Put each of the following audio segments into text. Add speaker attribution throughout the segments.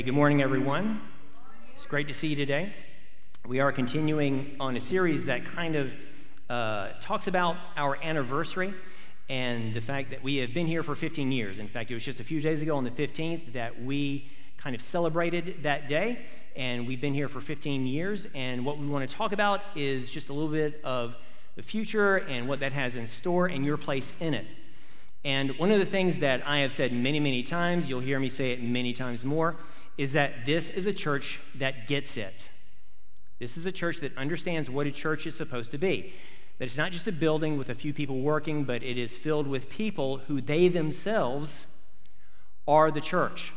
Speaker 1: Good morning, everyone. It's great to see you today. We are continuing on a series that kind of talks about our anniversary and the fact that we have been here for 15 years. In fact, it was just a few days ago on the 15th that we kind of celebrated that day, and we've been here for 15 years, and what we want to talk about is just a little bit of the future and what that has in store and your place in it. And one of the things that I have said many, many times, you'll hear me say it many times more, is that this is a church that gets it. This is a church that understands what a church is supposed to be. That it's not just a building with a few people working, but it is filled with people who they themselves are the church.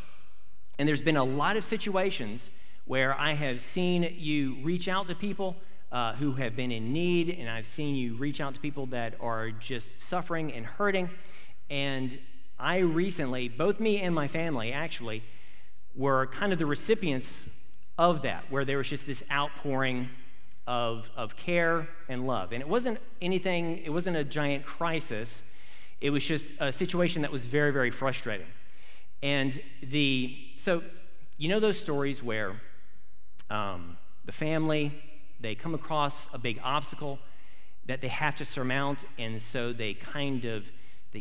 Speaker 1: And there's been a lot of situations where I have seen you reach out to people who have been in need, and I've seen you reach out to people that are just suffering and hurting. And I recently, both me and my family actually, were kind of the recipients of that, where there was just this outpouring of care and love. And it wasn't anything, it wasn't a giant crisis. It was just a situation that was very, very frustrating. And so, you know those stories where the family, they come across a big obstacle that they have to surmount, and so they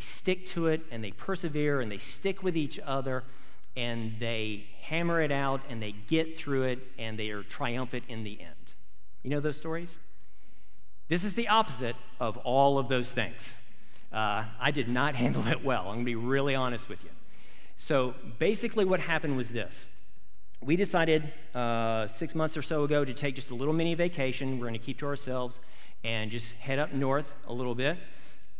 Speaker 1: stick to it, and they persevere, and they stick with each other, and they hammer it out, and they get through it, and they are triumphant in the end. You know those stories? This is the opposite of all of those things. I did not handle it well. I'm going to be really honest with you. So basically what happened was this. We decided 6 months or so ago to take just a little mini vacation. We're going to keep to ourselves and just head up north a little bit.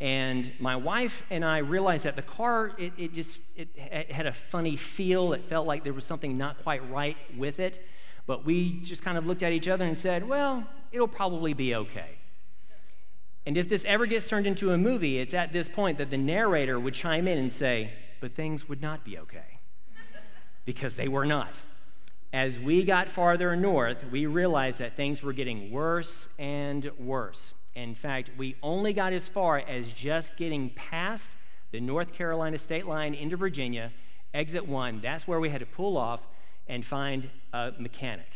Speaker 1: And my wife and I realized that the car, it had a funny feel. It felt like there was something not quite right with it. But we just kind of looked at each other and said, well, it'll probably be okay. And if this ever gets turned into a movie, it's at this point that the narrator would chime in and say, but things would not be okay. Because they were not. As we got farther north, we realized that things were getting worse and worse. In fact, we only got as far as just getting past the North Carolina state line into Virginia, exit 1. That's where we had to pull off and find a mechanic.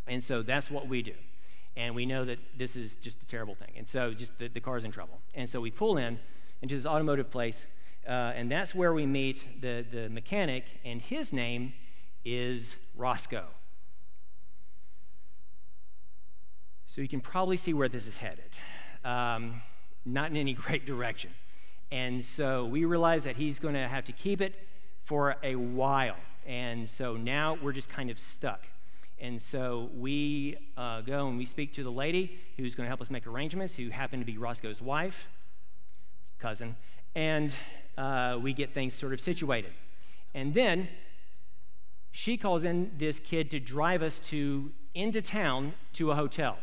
Speaker 1: And so that's what we do. And we know that this is just a terrible thing. And so just the car's in trouble. And so we pull in into this automotive place, and that's where we meet the mechanic, and his name is Roscoe. So you can probably see where this is headed. Not in any great direction. And so we realize that he's going to have to keep it for a while. And so now we're just kind of stuck. And so we go and we speak to the lady who's going to help us make arrangements, who happened to be Roscoe's wife, cousin, and we get things sort of situated. And then she calls in this kid to drive us into town to a hotel.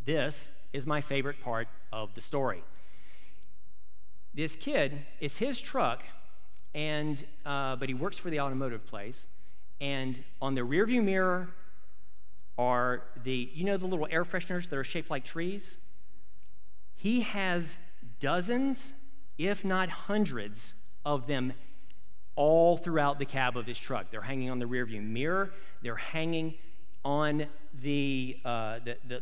Speaker 1: This is my favorite part of the story. This kid, it's his truck, and but he works for the automotive place, and on the rearview mirror are the little air fresheners that are shaped like trees? He has dozens, if not hundreds, of them all throughout the cab of his truck. They're hanging on the rearview mirror. They're hanging on the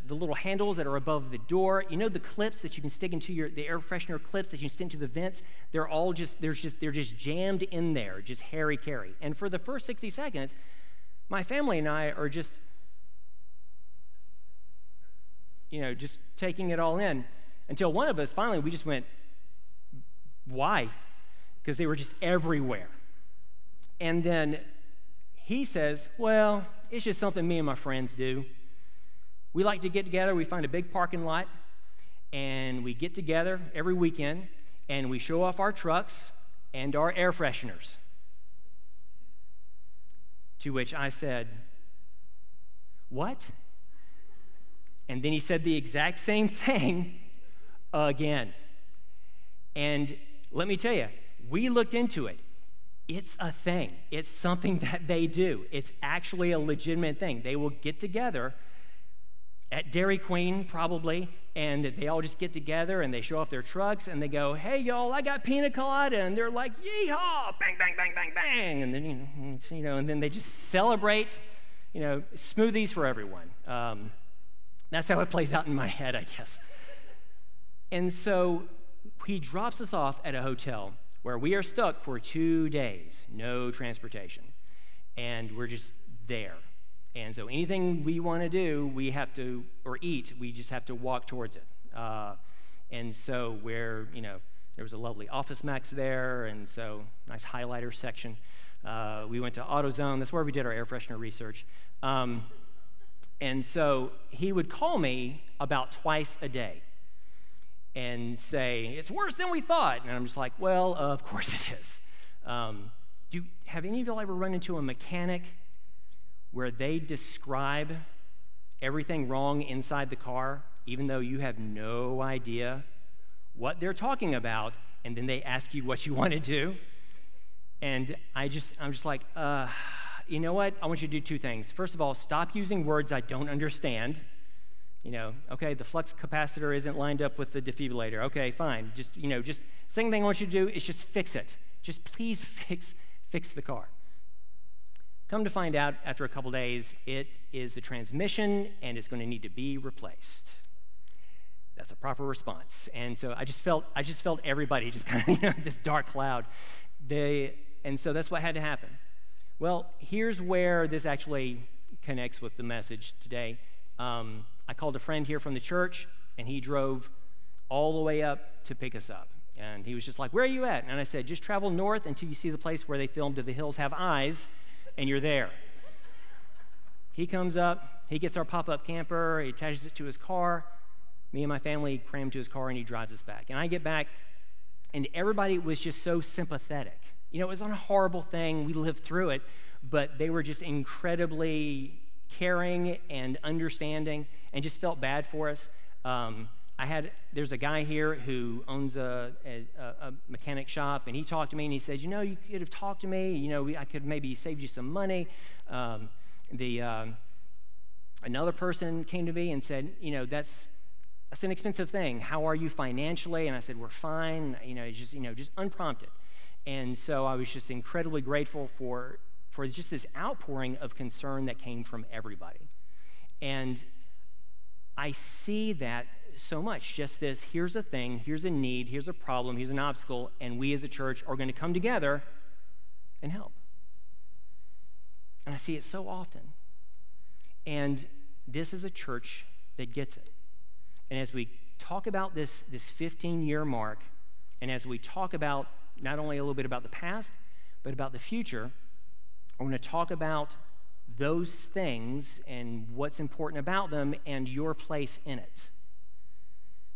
Speaker 1: little handles that are above the door. You know the clips that you can stick into the air freshener clips that you can stick into the vents? They're just jammed in there, just hairy-carry. And for the first 60 seconds, my family and I are just taking it all in, until one of us finally, we just went, why? Because they were just everywhere. And then he says, well, it's just something me and my friends do. We like to get together. We find a big parking lot, and we get together every weekend, and we show off our trucks and our air fresheners. To which I said, what? And then he said the exact same thing again. And let me tell you, we looked into it. It's a thing. It's something that they do. It's actually a legitimate thing. They will get together at Dairy Queen, probably, and they all just get together and they show off their trucks and they go, "Hey, y'all, I got pina colada," and they're like, "Yeehaw!" Bang, bang, bang, bang, bang, and then and then they just celebrate, smoothies for everyone. That's how it plays out in my head, I guess. And so he drops us off at a hotel where we are stuck for 2 days, no transportation, and we're just there. And so anything we want to do, we have to, or eat, we just have to walk towards it. And so there was a lovely Office Max there, and so nice highlighter section. We went to AutoZone. That's where we did our air freshener research. And so he would call me about twice a day and say, "It's worse than we thought." And I'm just like, "Well, of course it is." Have any of y'all ever run into a mechanic where they describe everything wrong inside the car, even though you have no idea what they're talking about, and then they ask you what you want to do? And I'm just like, you know what? I want you to do 2 things. First of all, stop using words I don't understand. Okay, the flux capacitor isn't lined up with the defibrillator. Okay, fine. Just second thing I want you to do is just fix it. Just please fix the car. Come to find out, after a couple days, it is the transmission, and it's going to need to be replaced. That's a proper response. And so I just felt everybody just kind of this dark cloud. And so that's what had to happen. Well, here's where this actually connects with the message today. I called a friend here from the church, and he drove all the way up to pick us up. And he was just like, "Where are you at?" And I said, "Just travel north until you see the place where they filmed Do the Hills Have Eyes, and you're there." He comes up, he gets our pop-up camper, he attaches it to his car. Me and my family cram to his car, and he drives us back. And I get back, and everybody was just so sympathetic. It was on a horrible thing. We lived through it, but they were just incredibly caring and understanding and just felt bad for us. There's a guy here who owns a mechanic shop, and he talked to me, and he said, "You could have talked to me. I could maybe saved you some money." Another person came to me and said, "That's an expensive thing. How are you financially?" And I said, "We're fine." Just unprompted. And so I was just incredibly grateful for just this outpouring of concern that came from everybody. And I see that so much, just this, here's a thing, here's a need, here's a problem, here's an obstacle, and we as a church are going to come together and help. And I see it so often. And this is a church that gets it. And as we talk about this 15-year mark, and as we talk about not only a little bit about the past, but about the future, I want to talk about those things and what's important about them and your place in it.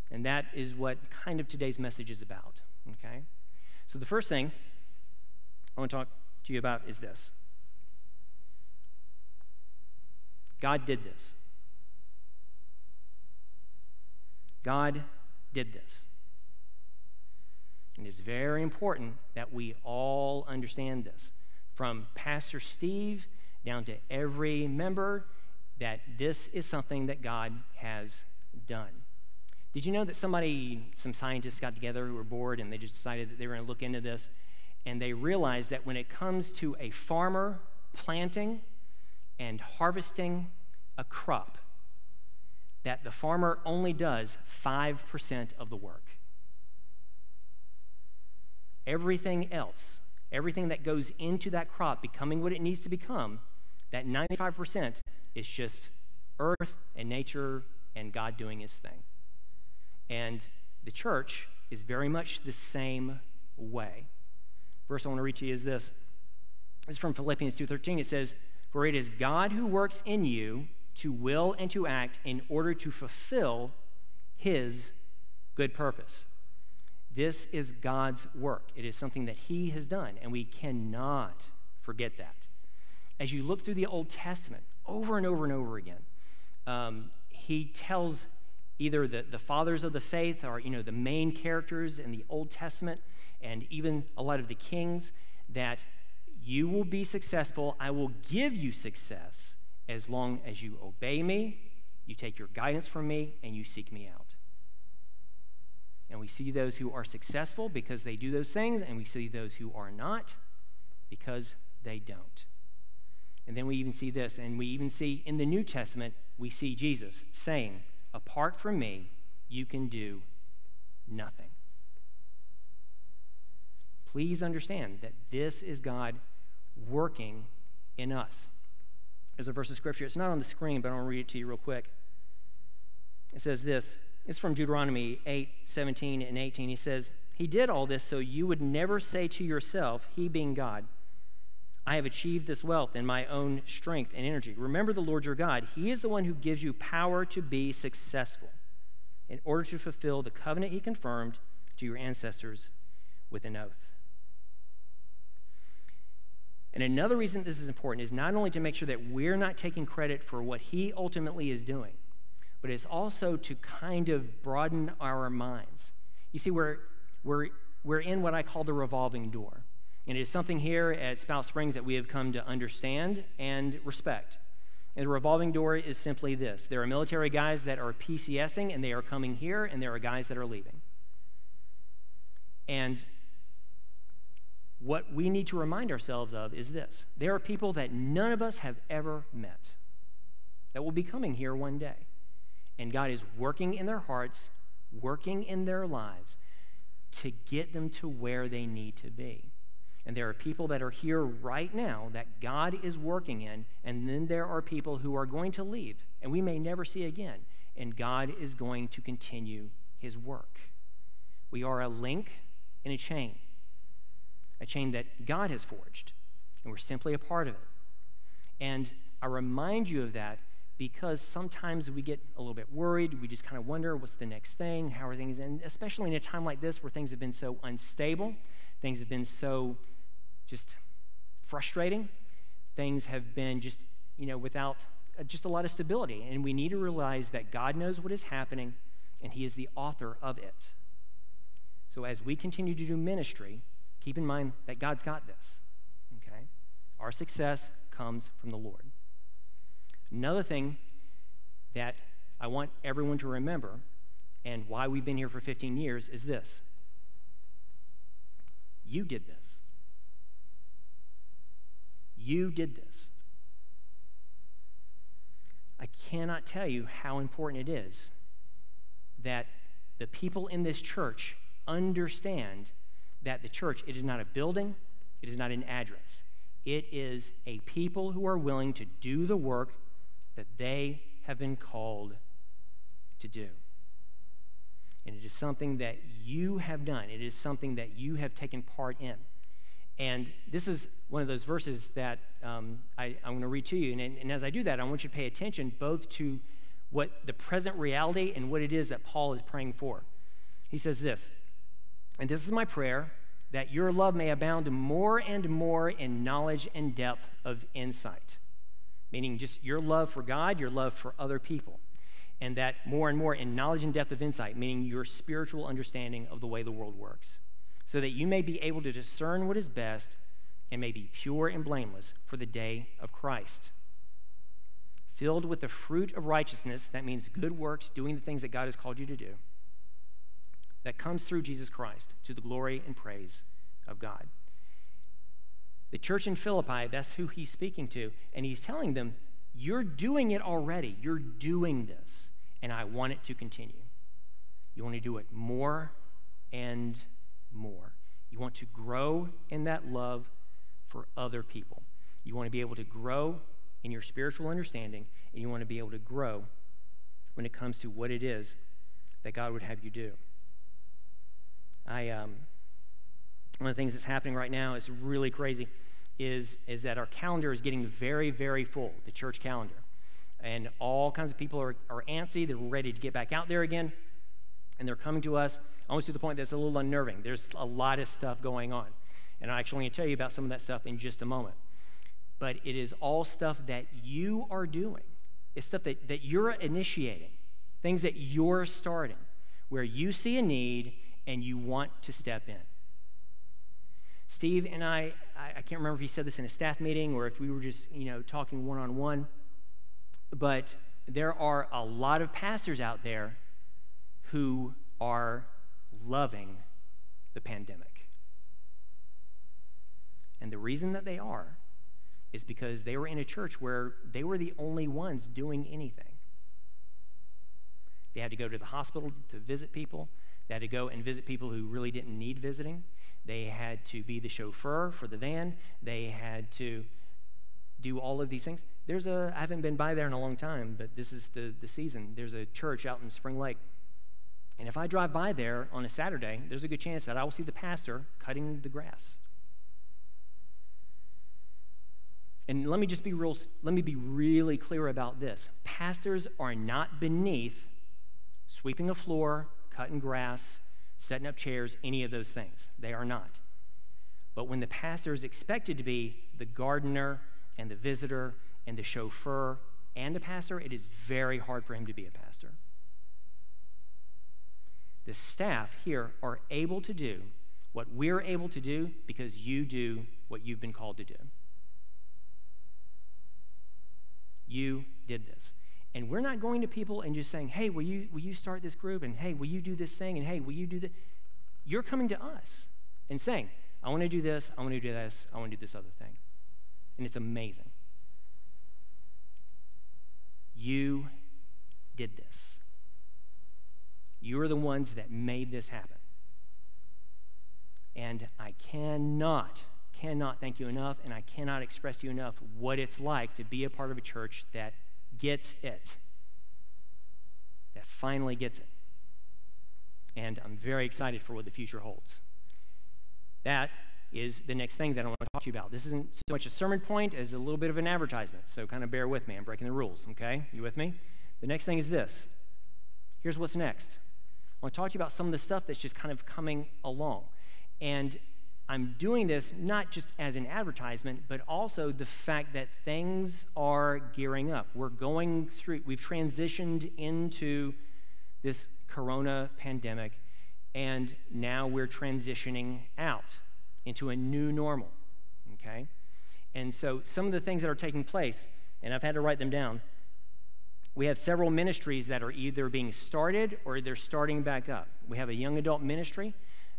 Speaker 1: And that is what kind of today's message is about, okay? So the first thing I want to talk to you about is this. God did this. God did this. And it's very important that we all understand this, from Pastor Steve down to every member, that this is something that God has done. Did you know that some scientists got together who were bored, and they just decided that they were going to look into this, and they realized that when it comes to a farmer planting and harvesting a crop, that the farmer only does 5% of the work. Everything else, everything that goes into that crop becoming what it needs to become, that 95% is just earth and nature and God doing his thing. And the church is very much the same way. Verse I want to read to you is this. This is from Philippians 2:13. It says, "For it is God who works in you to will and to act in order to fulfill his good purpose." This is God's work. It is something that he has done, and we cannot forget that. As you look through the Old Testament over and over and over again, he tells either the fathers of the faith or the main characters in the Old Testament, and even a lot of the kings, that you will be successful. I will give you success as long as you obey me You take your guidance from me, and you seek me out. And we see those who are successful because they do those things, and we see those who are not because they don't. And then we even see this, and we even see in the New Testament, we see Jesus saying, apart from me, you can do nothing. Please understand that this is God working in us. There's a verse of Scripture. It's not on the screen, but I want to read it to you real quick. It says this. It's from Deuteronomy 8:17 and 18. He says, he did all this so you would never say to yourself, he being God, I have achieved this wealth in my own strength and energy. Remember the Lord your God. He is the one who gives you power to be successful in order to fulfill the covenant he confirmed to your ancestors with an oath. And another reason this is important is not only to make sure that we're not taking credit for what he ultimately is doing, but it's also to kind of broaden our minds. You see, we're in what I call the revolving door. And it is something here at Spout Springs that we have come to understand and respect. And the revolving door is simply this. There are military guys that are PCSing, and they are coming here, and there are guys that are leaving. And what we need to remind ourselves of is this. There are people that none of us have ever met that will be coming here one day. And God is working in their hearts, working in their lives to get them to where they need to be. And there are people that are here right now that God is working in, and then there are people who are going to leave, and we may never see again, and God is going to continue his work. We are a link in a chain that God has forged, and we're simply a part of it. And I remind you of that because sometimes we get a little bit worried. We just kind of wonder, what's the next thing? How are things? And especially in a time like this where things have been so unstable, things have been so just frustrating, things have been just, without just a lot of stability. And we need to realize that God knows what is happening, and he is the author of it. So as we continue to do ministry, keep in mind that God's got this, okay? Our success comes from the Lord. Another thing that I want everyone to remember, and why we've been here for 15 years, is this. You did this. You did this. I cannot tell you how important it is that the people in this church understand that the church, it is not a building, it is not an address. It is a people who are willing to do the work that they have been called to do. And it is something that you have done. It is something that you have taken part in. And this is one of those verses that I'm going to read to you. And as I do that, I want you to pay attention both to what the present reality and what it is that Paul is praying for. He says this, and this is my prayer, that your love may abound more and more in knowledge and depth of insight. Meaning just your love for God, your love for other people. And that more and more in knowledge and depth of insight, meaning your spiritual understanding of the way the world works. So that you may be able to discern what is best and may be pure and blameless for the day of Christ. Filled with the fruit of righteousness, that means good works, doing the things that God has called you to do, that comes through Jesus Christ to the glory and praise of God. The church in Philippi, that's who he's speaking to, and he's telling them, you're doing it already. You're doing this, and I want it to continue. You want to do it more and more. You want to grow in that love for other people. You want to be able to grow in your spiritual understanding, and you want to be able to grow when it comes to what it is that God would have you do. One of the things that's happening right now is really crazy, is that our calendar is getting very, very full, the church calendar. And all kinds of people are antsy. They're ready to get back out there again. And they're coming to us almost to the point that's a little unnerving. There's a lot of stuff going on. And I'm actually going to tell you about some of that stuff in just a moment. But it is all stuff that you are doing. It's stuff that you're initiating, things that you're starting, where you see a need and you want to step in. Steve and I can't remember if he said this in a staff meeting or if we were just, talking one-on-one, but there are a lot of pastors out there who are loving the pandemic. And the reason that they are is because they were in a church where they were the only ones doing anything. They had to go to the hospital to visit people. They had to go and visit people who really didn't need visiting. They had to be the chauffeur for the van. They had to do all of these things. I haven't been by there in a long time, but this is the season. There's a church out in Spring Lake. And if I drive by there on a Saturday, there's a good chance that I will see the pastor cutting the grass. And let me be really clear about this. Pastors are not beneath sweeping a floor, cutting grass, setting up chairs, any of those things. They are not. But when the pastor is expected to be the gardener and the visitor and the chauffeur and a pastor, it is very hard for him to be a pastor. The staff here are able to do what we're able to do because you do what you've been called to do. You did this. And we're not going to people and just saying, hey, will you start this group? And hey, will you do this thing? And hey, will you do that? You're coming to us and saying, I want to do this, I want to do this, I want to do this other thing. And it's amazing. You did this. You are the ones that made this happen. And I cannot thank you enough, and I cannot express to you enough what it's like to be a part of a church that gets it, that finally gets it. And I'm very excited for what the future holds. That is the next thing that I want to talk to you about. This isn't so much a sermon point as a little bit of an advertisement, so kind of bear with me. I'm breaking the rules, okay? You with me? The next thing is this. Here's what's next. I want to talk to you about some of the stuff that's just kind of coming along. And I'm doing this not just as an advertisement, but also the fact that things are gearing up. We've transitioned into this corona pandemic, and now we're transitioning out into a new normal, okay? And so some of the things that are taking place, and I've had to write them down, we have several ministries that are either being started or they're starting back up. We have a young adult ministry.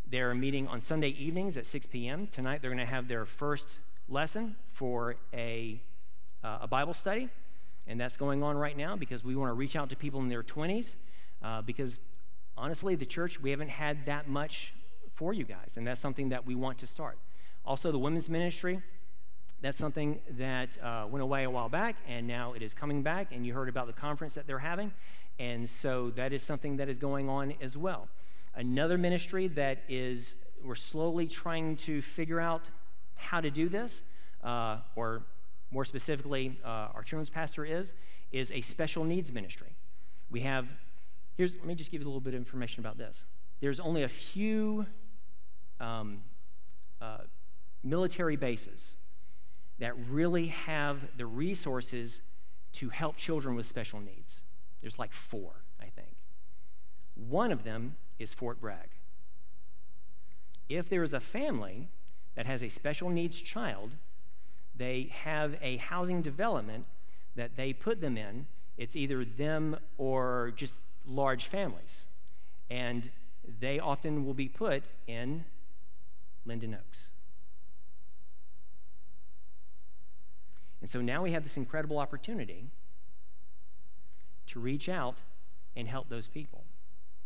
Speaker 1: They're meeting on Sunday evenings at 6 p.m. Tonight they're going to have their first lesson for a Bible study, and that's going on right now because we want to reach out to people in their 20s because, honestly, the church, we haven't had that much for you guys, and that's something that we want to start. Also, the women's ministry, that's something that went away a while back, and now it is coming back, and you heard about the conference that they're having, and so that is something that is going on as well. Another ministry that we're slowly trying to figure out how to do this, or more specifically, our children's pastor is a special needs ministry. Let me just give you a little bit of information about this. There's only a few military bases that really have the resources to help children with special needs. There's like 4, I think. One of them is Fort Bragg. If there is a family that has a special needs child, they have a housing development that they put them in. It's either them or just large families. And they often will be put in Linden Oaks. And so now we have this incredible opportunity to reach out and help those people,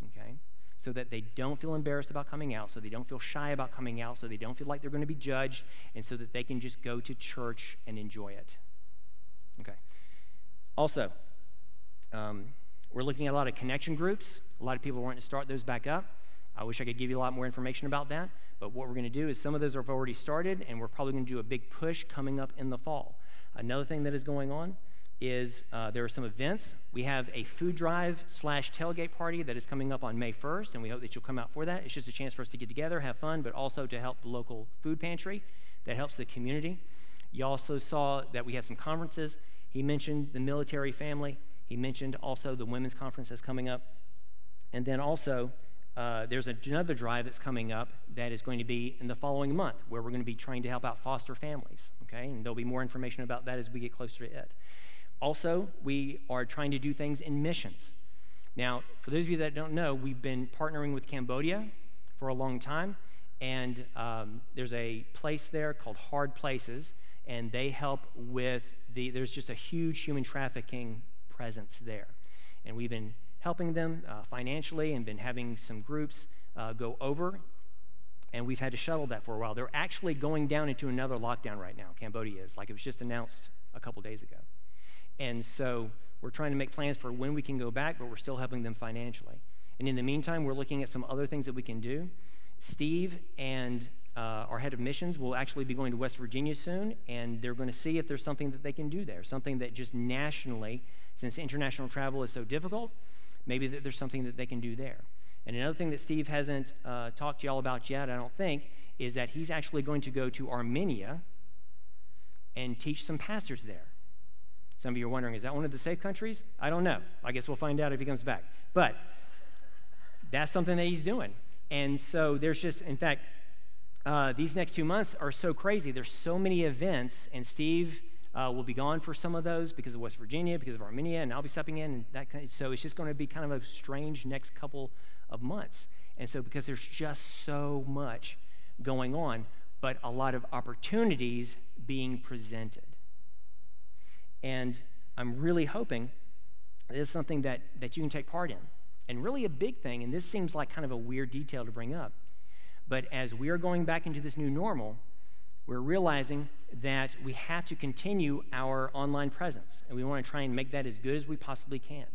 Speaker 1: okay? So that they don't feel embarrassed about coming out, so they don't feel shy about coming out, so they don't feel like they're going to be judged, and so that they can just go to church and enjoy it. Okay. Also, we're looking at a lot of connection groups. A lot of people are wanting to start those back up. I wish I could give you a lot more information about that, but what we're going to do is some of those have already started, and we're probably going to do a big push coming up in the fall. Another thing that is going on is there are some events. We have a food drive/tailgate party that is coming up on May 1st, and we hope that you'll come out for that. It's just a chance for us to get together, have fun, but also to help the local food pantry. That helps the community. You also saw that we have some conferences. He mentioned the military family. He mentioned also the women's conference that's coming up. And then also, there's another drive that's coming up that is going to be in the following month, where we're going to be trying to help out foster families, okay? And there'll be more information about that as we get closer to it. Also, we are trying to do things in missions. Now, for those of you that don't know, we've been partnering with Cambodia for a long time, and there's a place there called Hard Places, and they help with there's just a huge human trafficking presence there. And we've been helping them financially and been having some groups go over, and we've had to shuttle that for a while. They're actually going down into another lockdown right now, Cambodia is, like it was just announced a couple days ago. And so we're trying to make plans for when we can go back, but we're still helping them financially. And in the meantime, we're looking at some other things that we can do. Steve and our head of missions will actually be going to West Virginia soon, and they're going to see if there's something that they can do there, something that just nationally, since international travel is so difficult, maybe that there's something that they can do there. And another thing that Steve hasn't talked to y'all about yet, I don't think, is that he's actually going to go to Armenia and teach some pastors there. Some of you are wondering, is that one of the safe countries? I don't know. I guess we'll find out if he comes back. But that's something that he's doing. And so there's just, in fact, these next 2 months are so crazy. There's so many events, and Steve will be gone for some of those because of West Virginia, because of Armenia, and I'll be stepping in. And that kind of, so it's just going to be kind of a strange next couple of months. And so because there's just so much going on, but a lot of opportunities being presented. And I'm really hoping this is something that you can take part in. And really a big thing, and this seems like kind of a weird detail to bring up, but as we are going back into this new normal, we're realizing that we have to continue our online presence, and we want to try and make that as good as we possibly can.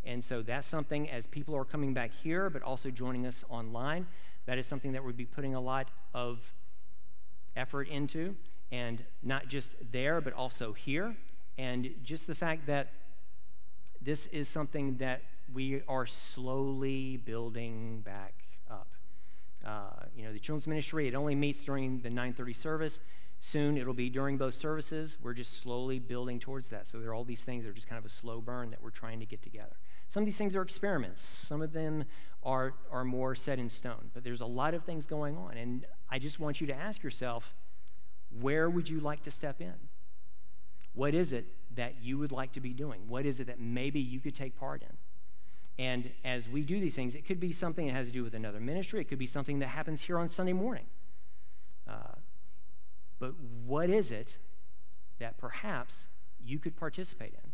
Speaker 1: And so that's something, as people are coming back here, but also joining us online, that is something that we'll be putting a lot of effort into, and not just there, but also here. And just the fact that this is something that we are slowly building back up. The children's ministry, it only meets during the 9:30 service. Soon it'll be during both services. We're just slowly building towards that. So there are all these things that are just kind of a slow burn that we're trying to get together. Some of these things are experiments. Some of them are more set in stone. But there's a lot of things going on. And I just want you to ask yourself, where would you like to step in? What is it that you would like to be doing? What is it that maybe you could take part in? And as we do these things, it could be something that has to do with another ministry. It could be something that happens here on Sunday morning. But what is it that perhaps you could participate in?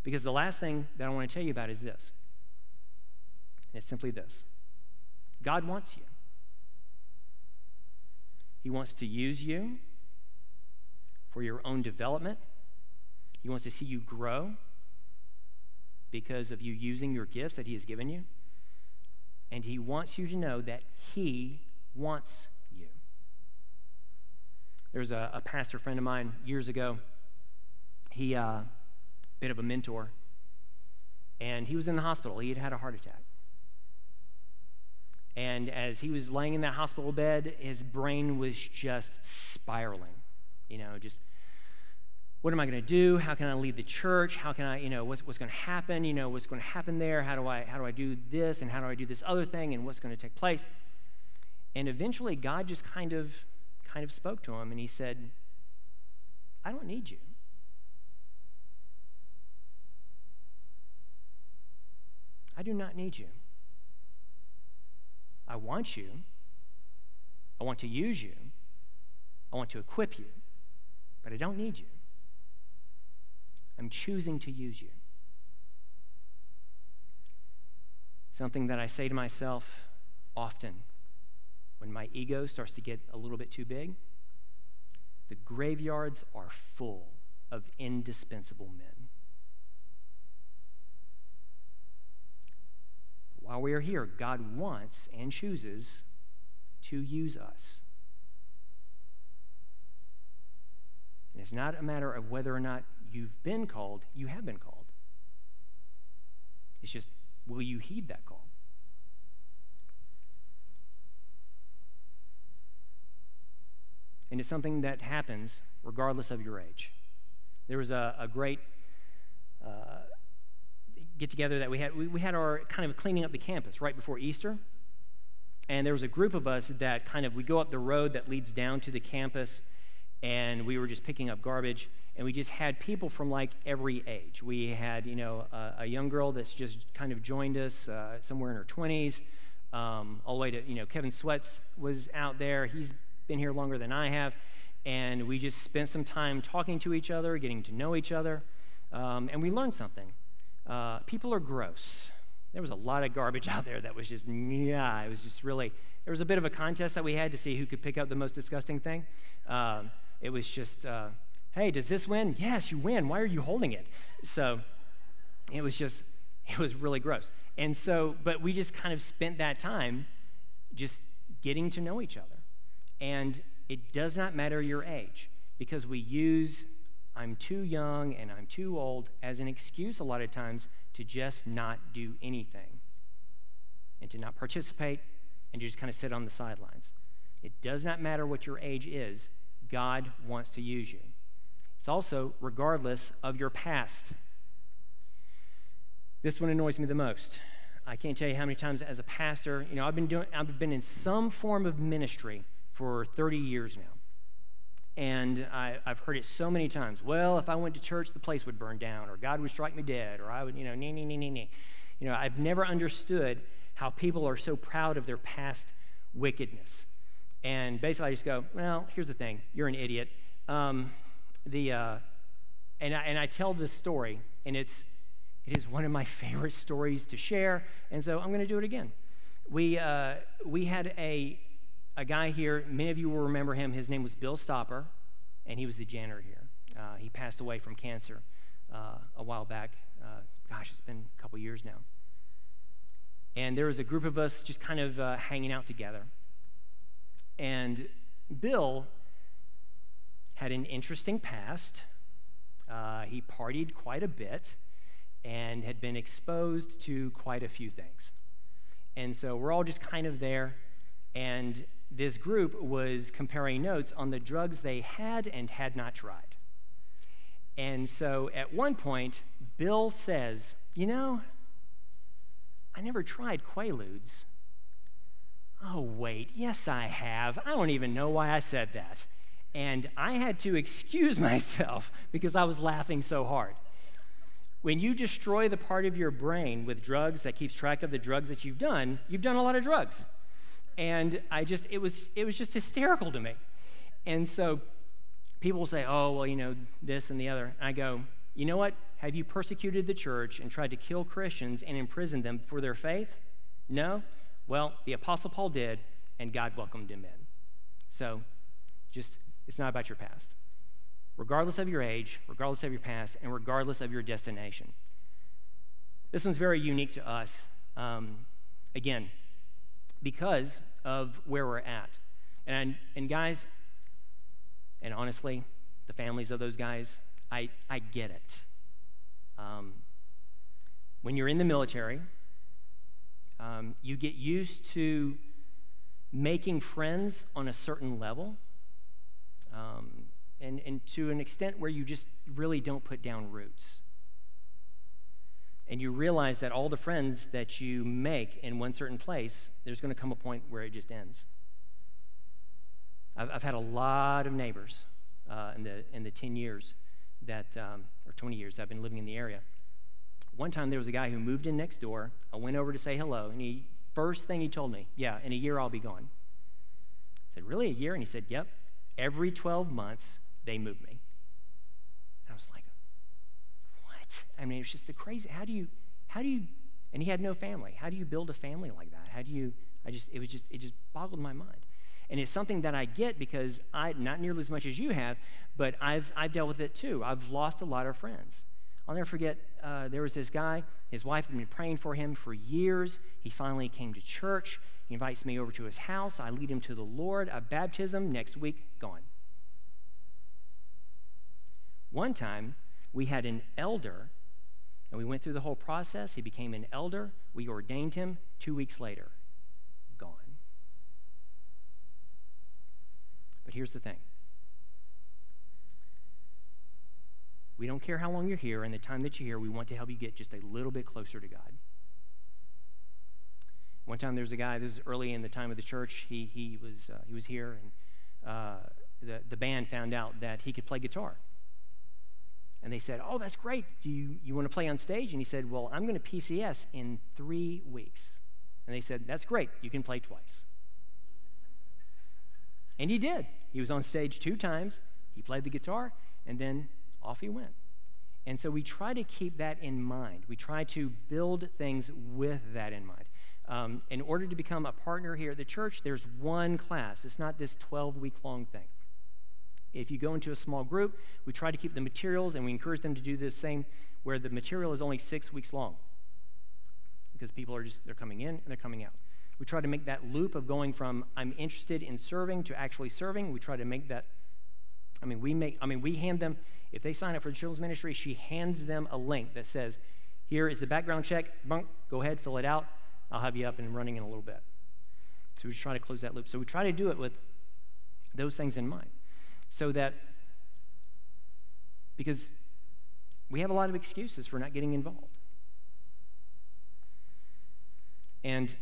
Speaker 1: Because the last thing that I want to tell you about is this. And it's simply this. God wants you. He wants to use you for your own development. He wants to see you grow because of you using your gifts that he has given you. And he wants you to know that he wants you. There was a pastor friend of mine years ago. He, bit of a mentor, and he was in the hospital. He had had a heart attack. And as he was laying in that hospital bed, his brain was just spiraling. Just, what am I going to do? How can I lead the church? How can I, what's going to happen? What's going to happen there? How do I do this? And how do I do this other thing? And what's going to take place? And eventually, God just kind of spoke to him, and he said, I don't need you. I do not need you. I want you. I want to use you. I want to equip you. But I don't need you. I'm choosing to use you. Something that I say to myself often when my ego starts to get a little bit too big: the graveyards are full of indispensable men. While we are here, God wants and chooses to use us. And it's not a matter of whether or not you've been called. You have been called. It's just, will you heed that call? And it's something that happens regardless of your age. There was a great get-together that we had. We had our kind of cleaning up the campus right before Easter. And there was a group of us that we go up the road that leads down to the campus, and we were just picking up garbage. and we just had people from like every age. We had, a young girl that's just kind of joined us somewhere in her 20s, all the way to, Kevin Sweats was out there. He's been here longer than I have, and we just spent some time talking to each other, getting to know each other, and we learned something. People are gross. There was a lot of garbage out there that was just, it was just really, there was a bit of a contest that we had to see who could pick up the most disgusting thing. It was just, hey, does this win? Yes, you win. Why are you holding it? So it was really gross. And so, but we just kind of spent that time just getting to know each other. And it does not matter your age, because we use I'm too young and I'm too old as an excuse a lot of times to just not do anything and to not participate and to just kind of sit on the sidelines. It does not matter what your age is. God wants to use you. It's also regardless of your past. This one annoys me the most. I can't tell you how many times as a pastor, I've been in some form of ministry for 30 years now. And I've heard it so many times. Well, if I went to church, the place would burn down, or God would strike me dead, or I would, I've never understood how people are so proud of their past wickedness. And basically I just go, well, here's the thing. You're an idiot. And I tell this story, and it is one of my favorite stories to share, and so I'm going to do it again. We had a guy here, many of you will remember him. His name was Bill Stopper, and he was the janitor here. He passed away from cancer a while back. It's been a couple years now. And there was a group of us just kind of hanging out together. And Bill had an interesting past. He partied quite a bit and had been exposed to quite a few things. And so we're all just kind of there, and this group was comparing notes on the drugs they had and had not tried. And so at one point, Bill says, I never tried Quaaludes. Oh, wait, yes, I have. I don't even know why I said that. And I had to excuse myself because I was laughing so hard. When you destroy the part of your brain with drugs that keeps track of the drugs that you've done a lot of drugs. And it was just hysterical to me. And so people will say, oh, well, this and the other. And I go, you know what? Have you persecuted the church and tried to kill Christians and imprison them for their faith? No? Well, the Apostle Paul did, and God welcomed him in. So it's not about your past. Regardless of your age, regardless of your past, and regardless of your destination. This one's very unique to us. Again, because of where we're at. And guys, and honestly, the families of those guys, I get it. When you're in the military, you get used to making friends on a certain level, and to an extent where you just really don't put down roots. And you realize that all the friends that you make in one certain place, there's going to come a point where it just ends. I've had a lot of neighbors in the 10 years that, or 20 years I've been living in the area. One time there was a guy who moved in next door. I went over to say hello, and first thing he told me, yeah, in a year I'll be gone. I said, really, a year? And he said, yep, every 12 months they move me. And I was like, what? I mean, it's just the crazy, how do you, and he had no family. How do you build a family like that? It just boggled my mind. And it's something that I get because not nearly as much as you have, but I've dealt with it too. I've lost a lot of friends. I'll never forget, there was this guy, his wife had been praying for him for years. He finally came to church. He invites me over to his house. I lead him to the Lord. A baptism, next week, gone. One time, we had an elder, and we went through the whole process. He became an elder. We ordained him. 2 weeks later, gone. But here's the thing. We don't care how long you're here, and the time that you're here, we want to help you get just a little bit closer to God. One time there was a guy, this is early in the time of the church, he was here, and the band found out that he could play guitar. And they said, oh, that's great. Do you want to play on stage? And he said, well, I'm going to PCS in 3 weeks. And they said, that's great. You can play twice. And he did. He was on stage 2 times. He played the guitar, and then off he went. And so we try to keep that in mind. We try to build things with that in mind. In order to become a partner here at the church, there's one class. It's not this 12-week-long thing. If you go into a small group, we try to keep the materials, and we encourage them to do the same, where the material is only 6 weeks long, because people are they're coming in and they're coming out. We try to make that loop of going from I'm interested in serving to actually serving. We try to make that, we hand them, if they sign up for the children's ministry, she hands them a link that says, here is the background check, go ahead, fill it out. I'll have you up and running in a little bit. So we try to close that loop. So we try to do it with those things in mind. So that, because we have a lot of excuses for not getting involved. And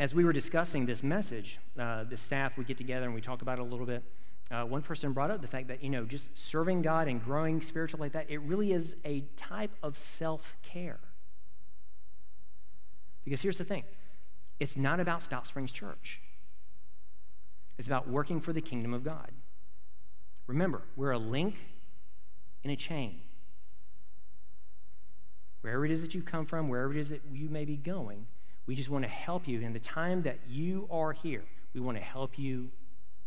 Speaker 1: as we were discussing this message, the staff, we get together and we talk about it a little bit. One person brought up the fact that, just serving God and growing spiritual like that, it really is a type of self-care. Because here's the thing. It's not about Stout Springs Church. It's about working for the kingdom of God. Remember, we're a link in a chain. Wherever it is that you come from, wherever it is that you may be going, we just want to help you. In the time that you are here, we want to help you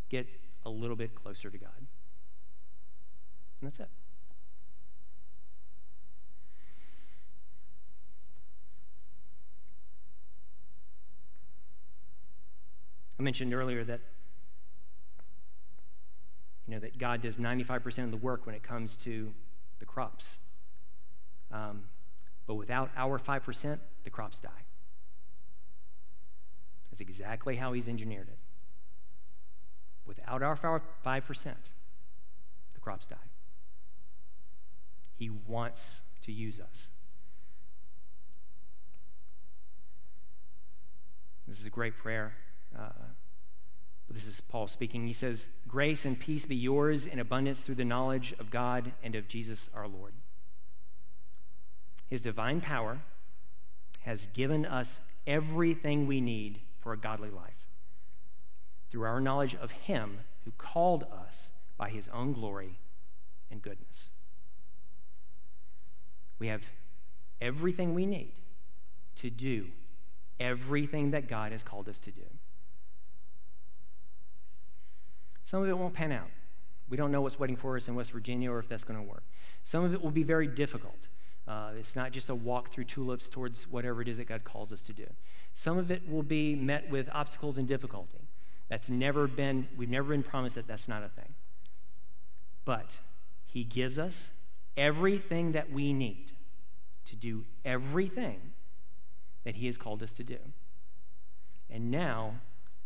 Speaker 1: get a little bit closer to God. And that's it. I mentioned earlier that that God does 95% of the work when it comes to the crops. But without our 5%, the crops die. That's exactly how he's engineered it. Without our 5%, the crops die. He wants to use us. This is a great prayer. This is Paul speaking. He says, grace and peace be yours in abundance through the knowledge of God and of Jesus our Lord. His divine power has given us everything we need for a godly life through our knowledge of him who called us by his own glory and goodness. We have everything we need to do everything that God has called us to do. Some of it won't pan out. We don't know what's waiting for us in West Virginia or if that's going to work. Some of it will be very difficult. It's not just a walk through tulips towards whatever it is that God calls us to do. Some of it will be met with obstacles and difficulty. We've never been promised that that's not a thing. But he gives us everything that we need to do everything that he has called us to do. And now,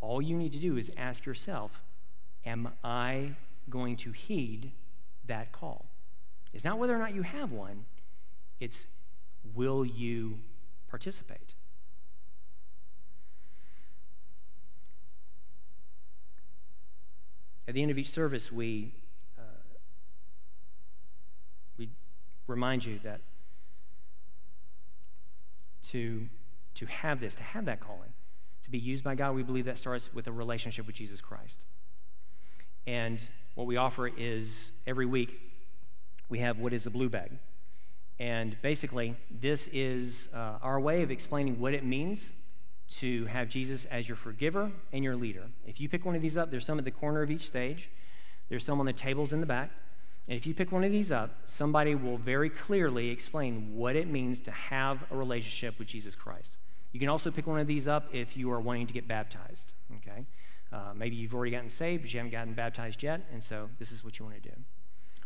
Speaker 1: all you need to do is ask yourself, am I going to heed that call? It's not whether or not you have one, it's will you participate? At the end of each service, we remind you that to have that calling, to be used by God, we believe that starts with a relationship with Jesus Christ. And what we offer is every week we have what is a blue bag. And basically, this is our way of explaining what it means to have Jesus as your forgiver and your leader. If you pick one of these up, there's some at the corner of each stage. There's some on the tables in the back. And if you pick one of these up, somebody will very clearly explain what it means to have a relationship with Jesus Christ. You can also pick one of these up if you are wanting to get baptized, okay? Maybe you've already gotten saved, but you haven't gotten baptized yet, and so this is what you want to do.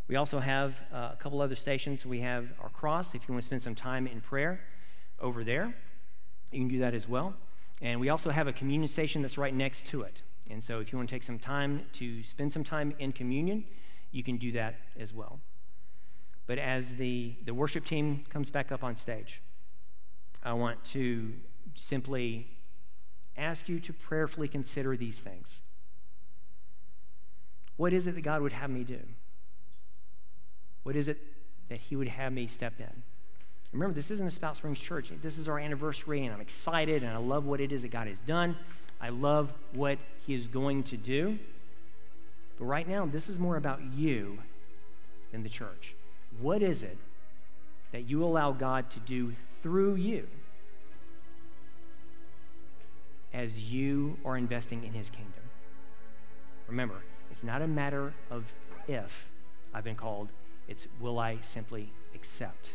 Speaker 1: We also have a couple other stations. We have our cross, if you want to spend some time in prayer over there. You can do that as well. And we also have a communion station that's right next to it. And so if you want to take some time to spend some time in communion, you can do that as well. But as the worship team comes back up on stage, I want to simply ask you to prayerfully consider these things. What is it that God would have me do? What is it that he would have me step in. Remember, this isn't a Spout Springs church. This is our anniversary, and I'm excited, and I love what it is that God has done. I love what he is going to do. But right now, this is more about you than the church. What is it that you allow God to do through you as you are investing in his kingdom? Remember, it's not a matter of if I've been called. It's will I simply accept